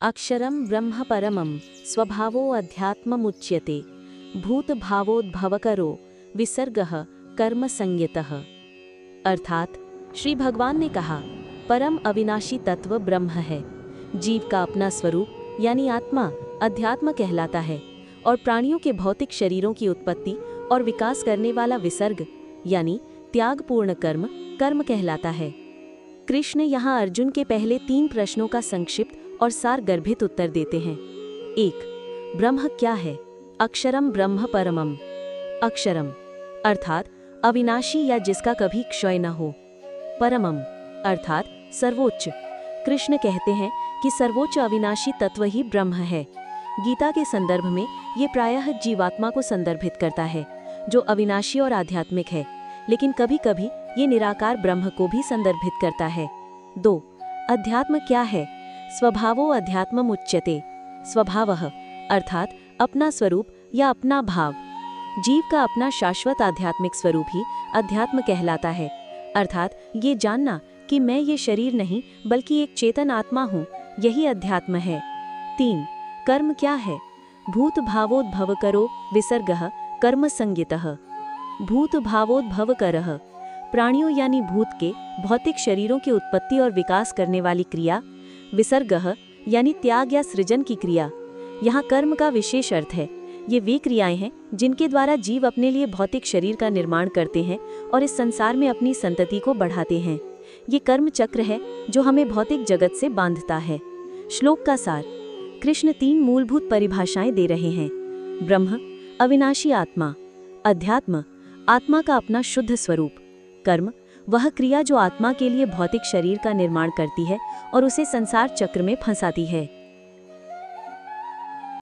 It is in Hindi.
अक्षरं ब्रह्म परमं स्वभावो अध्यात्ममुच्यते भूतभावोद्भवकरो विसर्गः कर्म संयतः। अर्थात श्री भगवान ने कहा, परम अविनाशी तत्व ब्रह्म है। जीव का अपना स्वरूप यानी आत्मा अध्यात्म कहलाता है और प्राणियों के भौतिक शरीरों की उत्पत्ति और विकास करने वाला विसर्ग यानी त्यागपूर्ण कर्म कर्म कहलाता है। कृष्ण यहाँ अर्जुन के पहले 3 प्रश्नों का संक्षिप्त और सार गर्भित उत्तर देते हैं। 1. ब्रह्म क्या है? अक्षरम ब्रह्म परमम। अक्षरम अर्थात अविनाशी या जिसका कभी क्षय न हो। परमम अर्थात सर्वोच्च। कृष्ण कहते हैं कि सर्वोच्च अविनाशी तत्व ही ब्रह्म है। गीता के संदर्भ में ये प्रायः जीवात्मा को संदर्भित करता है जो अविनाशी और आध्यात्मिक है, लेकिन कभी कभी ये निराकार ब्रह्म को भी संदर्भित करता है। 2. अध्यात्म क्या है? स्वभावो अध्यात्मम् उच्यते। स्वभावः अर्थात अपना स्वरूप या अपना भाव। जीव का अपना शाश्वत आध्यात्मिक स्वरूप ही अध्यात्म कहलाता है, अर्थात ये जानना कि मैं ये शरीर नहीं बल्कि एक चेतन आत्मा हूँ, यही अध्यात्म है। 3. कर्म क्या है? भूत भावोद्भवकरो विसर्गः कर्म संज्ञितः। भूत भावोद्भवकरः प्राणियों यानी भूत के भौतिक शरीरों की उत्पत्ति और विकास करने वाली क्रिया। विसर्गः यानी त्याग या सृजन की क्रिया। यहाँ कर्म का विशेष अर्थ है। ये वे क्रियाएं हैं जिनके द्वारा जीव अपने लिए भौतिक शरीर का निर्माण करते हैं और इस संसार में अपनी संतति को बढ़ाते हैं। ये कर्म चक्र है जो हमें भौतिक जगत से बांधता है। श्लोक का सार। कृष्ण 3 मूलभूत परिभाषाएं दे रहे हैं। ब्रह्म अविनाशी आत्मा। अध्यात्म आत्मा का अपना शुद्ध स्वरूप। कर्म वह क्रिया जो आत्मा के लिए भौतिक शरीर का निर्माण करती है और उसे संसार चक्र में फंसाती है।